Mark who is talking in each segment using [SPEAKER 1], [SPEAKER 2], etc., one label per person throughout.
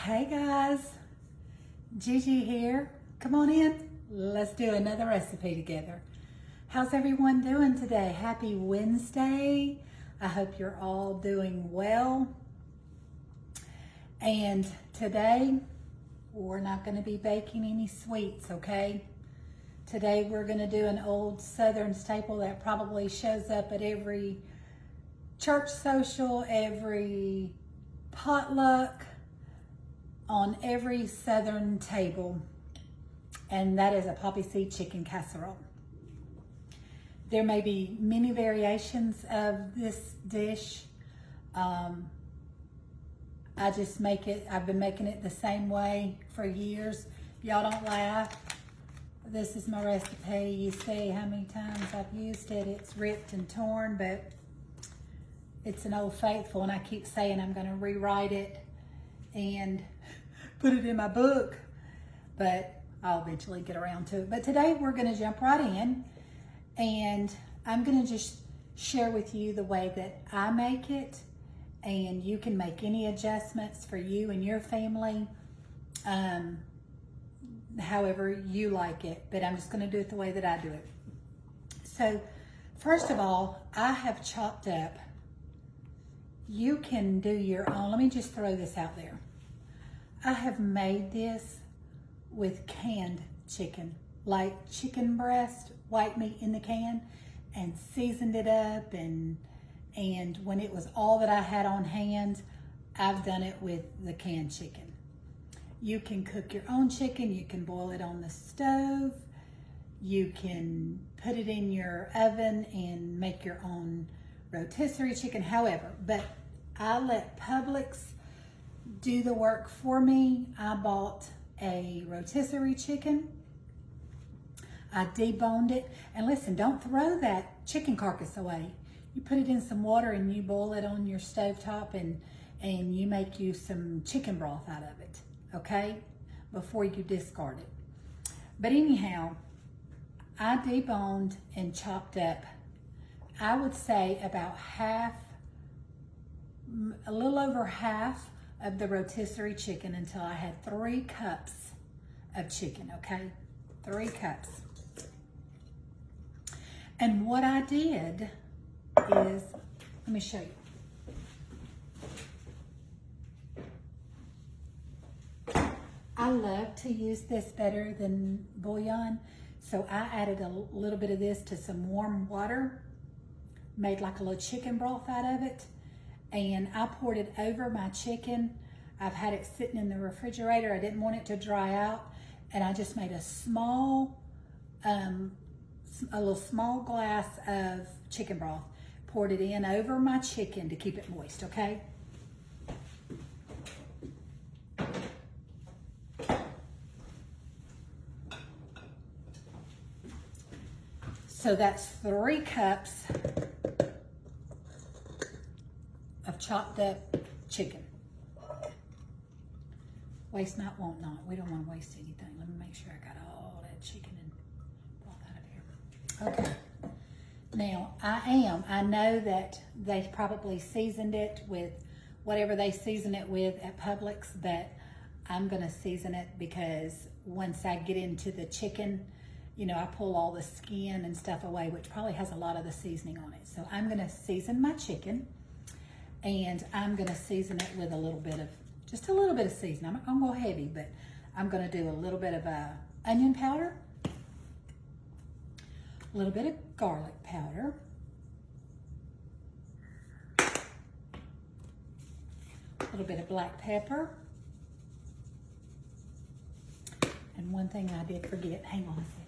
[SPEAKER 1] Hey guys, Gigi here. Come on in. Let's do another recipe together. How's everyone doing today? Happy Wednesday. I hope you're all doing well. And today, we're not going to be baking any sweets, okay? Today, we're going to do an old Southern staple that probably shows up at every church social, every potluck, on every Southern table, and that is a Poppyseed chicken casserole. There may be many variations of this dish. I just make it, I've been making it the same way for years. Y'all don't laugh. This is my recipe. You see how many times I've used it. It's ripped and torn, but it's an old faithful, and I keep saying I'm gonna rewrite it and put it in my book, but I'll eventually get around to it. But today we're gonna jump right in, and I'm gonna just share with you the way that I make it, and you can make any adjustments for you and your family, however you like it, but I'm just gonna do it the way that I do it. So first of all, I have chopped up, you can do your own, let me just throw this out there. I have made this with canned chicken, like chicken breast, white meat in the can, and seasoned it up, and when it was all that I had on hand, I've done it with the canned chicken. You can cook your own chicken, you can boil it on the stove, you can put it in your oven and make your own rotisserie chicken, however, but I let Publix do the work for me. I bought a rotisserie chicken. I deboned it. And listen, don't throw that chicken carcass away. You put it in some water and you boil it on your stovetop, and you make you some chicken broth out of it, okay? Before you discard it. But anyhow, I deboned and chopped up, I would say about half, a little over half of the rotisserie chicken until I had 3 cups of chicken, okay? 3 cups. And what I did is, let me show you. I love to use this better than bouillon, so I added a little bit of this to some warm water, made like a little chicken broth out of it, and I poured it over my chicken. I've had it sitting in the refrigerator. I didn't want it to dry out, and I just made a small, a little small glass of chicken broth, poured it in over my chicken to keep it moist, okay? So that's 3 cups of chopped up chicken. Waste not, want not. We don't want to waste anything. Let me make sure I got all that chicken and broth out of here. Okay. Now, I know that they probably seasoned it with whatever they season it with at Publix, but I'm going to season it because once I get into the chicken, you know, I pull all the skin and stuff away, which probably has a lot of the seasoning on it. So I'm going to season my chicken, and I'm going to season it with a little bit of, just a little bit of seasoning. I'm not going to go heavy, but I'm going to do a little bit of onion powder, a little bit of garlic powder, a little bit of black pepper, and one thing I did forget, hang on a second.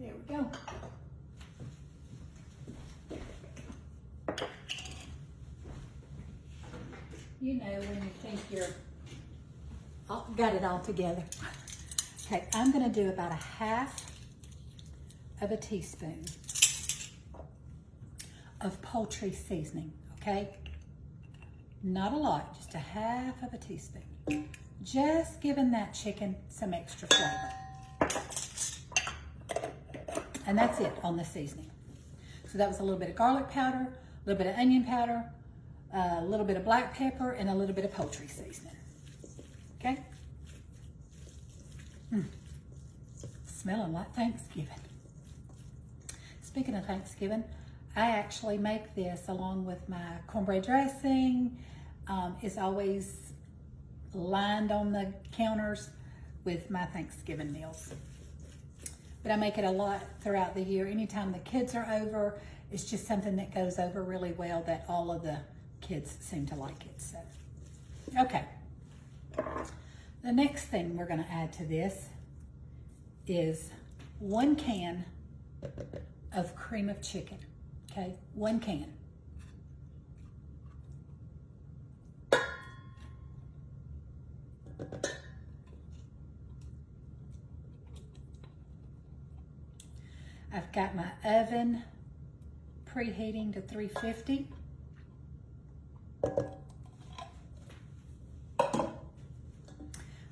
[SPEAKER 1] There we go. You know when you think you're got it all together. Okay, I'm going to do about 1/2 of a teaspoon of poultry seasoning, okay? Not a lot, just a half of a teaspoon. Just giving that chicken some extra flavor. And that's it on the seasoning. So that was a little bit of garlic powder, a little bit of onion powder, a little bit of black pepper, and a little bit of poultry seasoning. Okay? Smelling like Thanksgiving. Speaking of Thanksgiving, I actually make this along with my cornbread dressing. It's always lined on the counters with my Thanksgiving meals. But I make it a lot throughout the year. Anytime the kids are over, it's just something that goes over really well that all of the kids seem to like it. So, okay. The next thing we're going to add to this is 1 can of cream of chicken. Okay, 1 can. I've got my oven preheating to 350.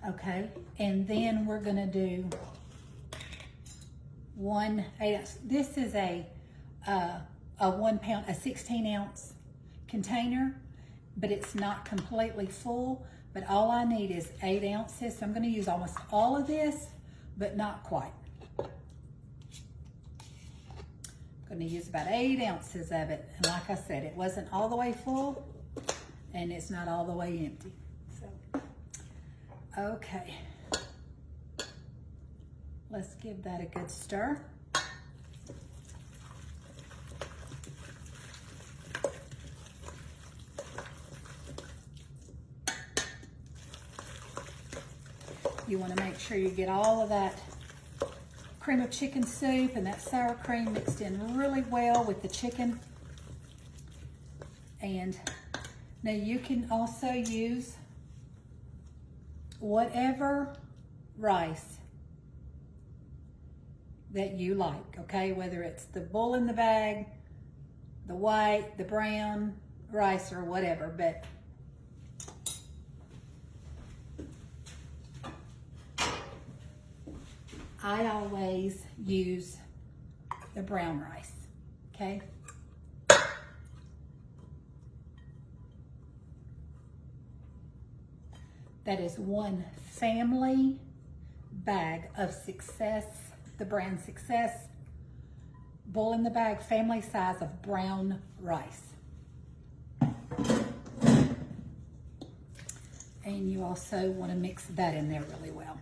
[SPEAKER 1] Okay, and then we're gonna do 1 8-ounce. This is a 1 pound, a 16-ounce container, but it's not completely full. But all I need is 8 ounces. So I'm gonna use almost all of this, but not quite. I'm gonna use about 8 ounces of it. And like I said, it wasn't all the way full and it's not all the way empty. So, okay. Let's give that a good stir. You want to make sure you get all of that cream of chicken soup and that sour cream mixed in really well with the chicken. And now you can also use whatever rice that you like, okay? Whether it's the bull in the bag, the white, the brown rice, or whatever, but I always use the brown rice, okay? That is 1 family bag of Success, the brand Success, bull in the bag, family size of brown rice. And you also want to mix that in there really well.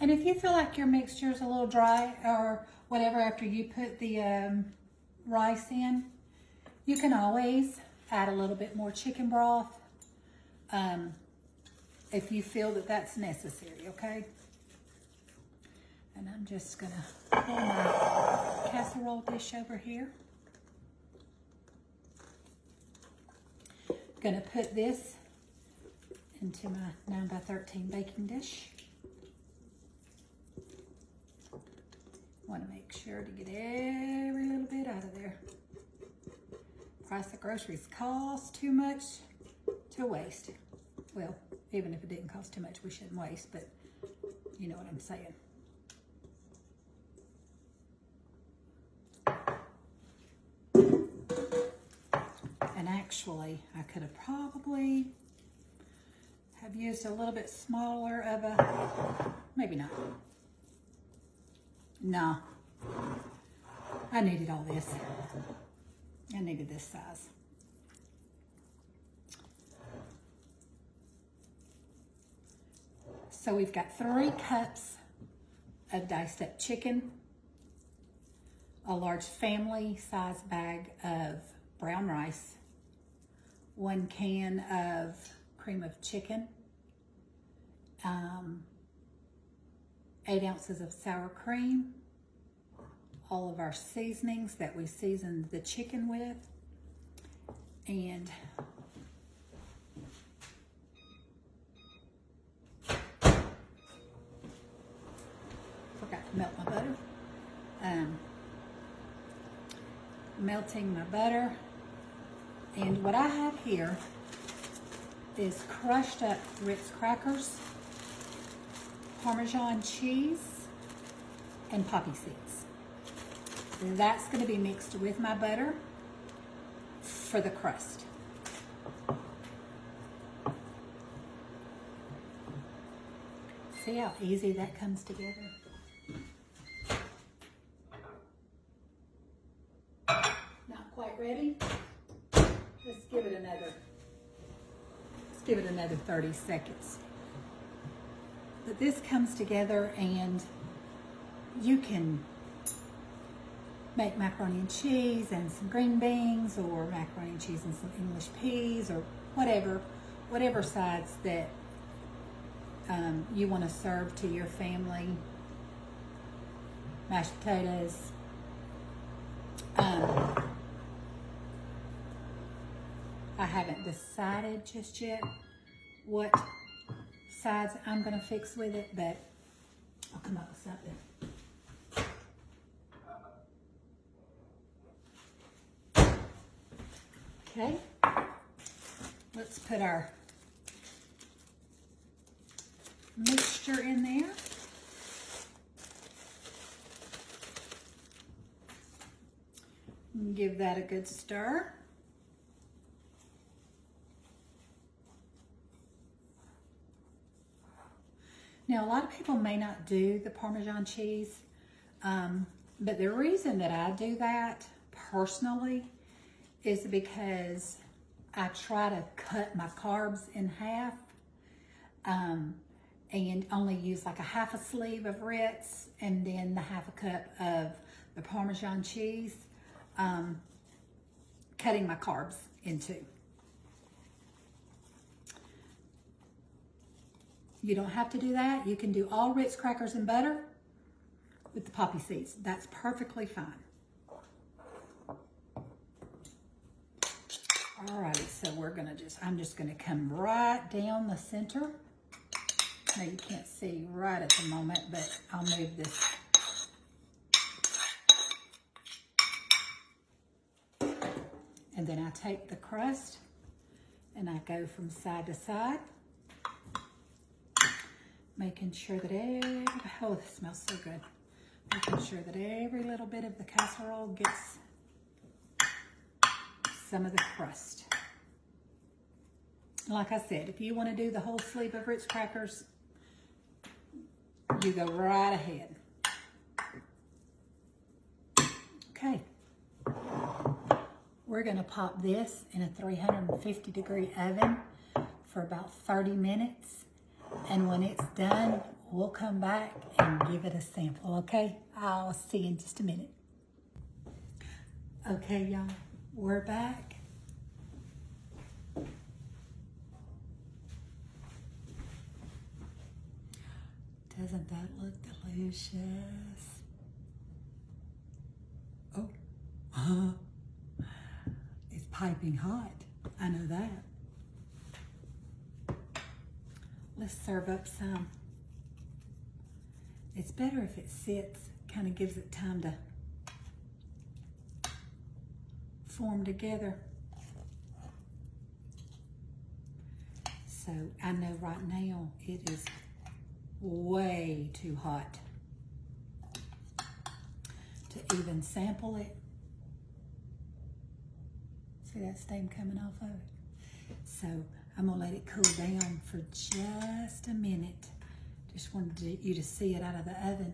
[SPEAKER 1] And if you feel like your mixture is a little dry or whatever after you put the rice in, you can always add a little bit more chicken broth if you feel that that's necessary, okay? And I'm just gonna pull my casserole dish over here. Gonna put this into my 9x13 baking dish. Want to make sure to get every little bit out of there. Price of groceries costs too much to waste. Well, even if it didn't cost too much, we shouldn't waste, but you know what I'm saying. And actually, I could have probably have used a little bit smaller of a, maybe not. No, I needed all this. I needed this size. So we've got 3 cups of diced up chicken, a large family size bag of brown rice, 1 can of cream of chicken, 8 ounces of sour cream, all of our seasonings that we seasoned the chicken with, And forgot to melt my butter. Melting my butter. And what I have here is crushed up Ritz crackers, Parmesan cheese, and poppy seeds. That's going to be mixed with my butter for the crust. See how easy that comes together? Not quite ready. Let's give it another 30 seconds. But this comes together, and you can make macaroni and cheese and some green beans, or macaroni and cheese and some English peas, or whatever sides that you want to serve to your family. Mashed potatoes. I haven't decided just yet what sides I'm going to fix with it, but I'll come up with something. Okay, let's put our mixture in there. And give that a good stir. Now, a lot of people may not do the Parmesan cheese, but the reason that I do that personally is because I try to cut my carbs in half and only use like a half a sleeve of Ritz and then the half a cup of the Parmesan cheese, cutting my carbs in two. You don't have to do that. You can do all Ritz crackers and butter with the poppy seeds. That's perfectly fine. Alrighty, so I'm just gonna come right down the center. Now you can't see right at the moment, but I'll move this. And then I take the crust and I go from side to side, making sure that oh, this smells so good. Making sure that every little bit of the casserole gets some of the crust. Like I said, if you want to do the whole sleeve of Ritz crackers, you go right ahead. Okay. We're going to pop this in a 350-degree oven for about 30 minutes. And when it's done, we'll come back and give it a sample, okay? I'll see you in just a minute. Okay, y'all, we're back. Doesn't that look delicious? Oh, it's piping hot. I know that. Let's serve up some. It's better if it sits, kind of gives it time to form together. So I know right now it is way too hot to even sample it. See that steam coming off of it? So I'm gonna let it cool down for just a minute. Just wanted you to see it out of the oven.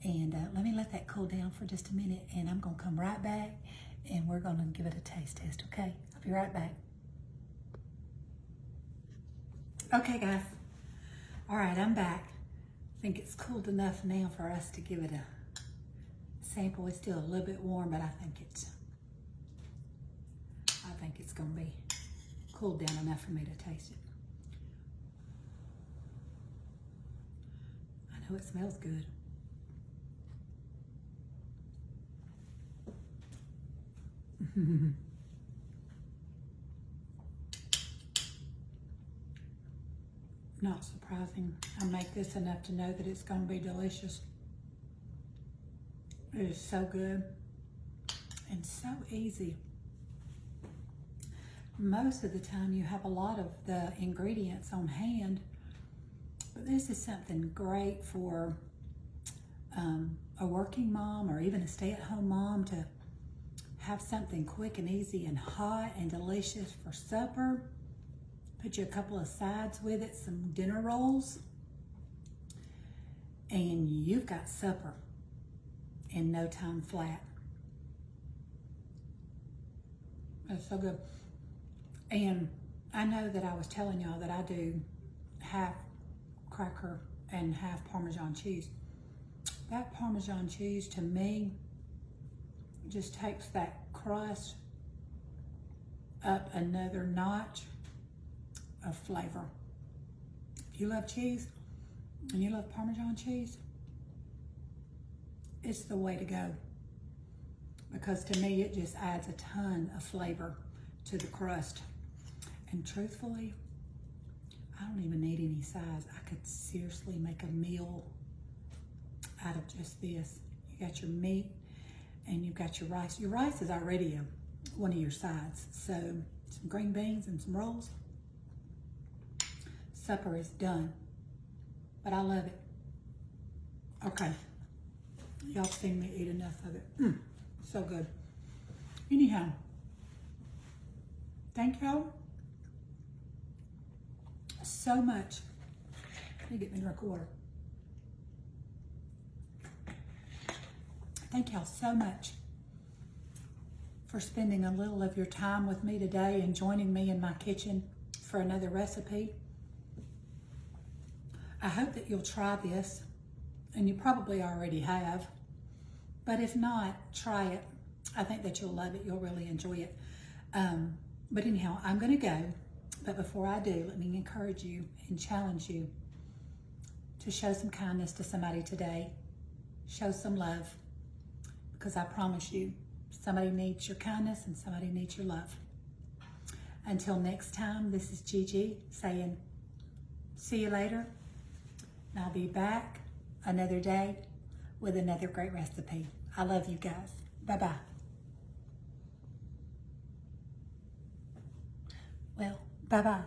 [SPEAKER 1] And let me let that cool down for just a minute, and I'm gonna come right back and we're gonna give it a taste test, okay? I'll be right back. Okay, guys. All right, I'm back. I think it's cooled enough now for us to give it a sample. It's still a little bit warm, but I think it's gonna be cooled down enough for me to taste it. I know it smells good. Not surprising. I make this enough to know that it's going to be delicious. It is so good and so easy. Most of the time you have a lot of the ingredients on hand, but this is something great for a working mom or even a stay-at-home mom to have something quick and easy and hot and delicious for supper. Put you a couple of sides with it, some dinner rolls, and you've got supper in no time flat. It's so good. And I know that I was telling y'all that I do half cracker and half Parmesan cheese. That Parmesan cheese to me just takes that crust up another notch of flavor. If you love cheese and you love Parmesan cheese, it's the way to go, because to me it just adds a ton of flavor to the crust. And truthfully, I don't even need any size. I could seriously make a meal out of just this. You got your meat and you've got your rice. Your rice is already one of your sides. So some green beans and some rolls. Supper is done, but I love it. Okay, y'all seen me eat enough of it. So good. Anyhow, thank y'all so much. Let me get me a drink of water. Thank y'all so much for spending a little of your time with me today and joining me in my kitchen for another recipe. I hope that you'll try this, and you probably already have, but if not, try it. I think that you'll love it. You'll really enjoy it. But anyhow, I'm going to go. But before I do, let me encourage you and challenge you to show some kindness to somebody today. Show some love, because I promise you, somebody needs your kindness and somebody needs your love. Until next time, this is Gigi saying, see you later. And I'll be back another day with another great recipe. I love you guys. Bye-bye. Well, bye-bye.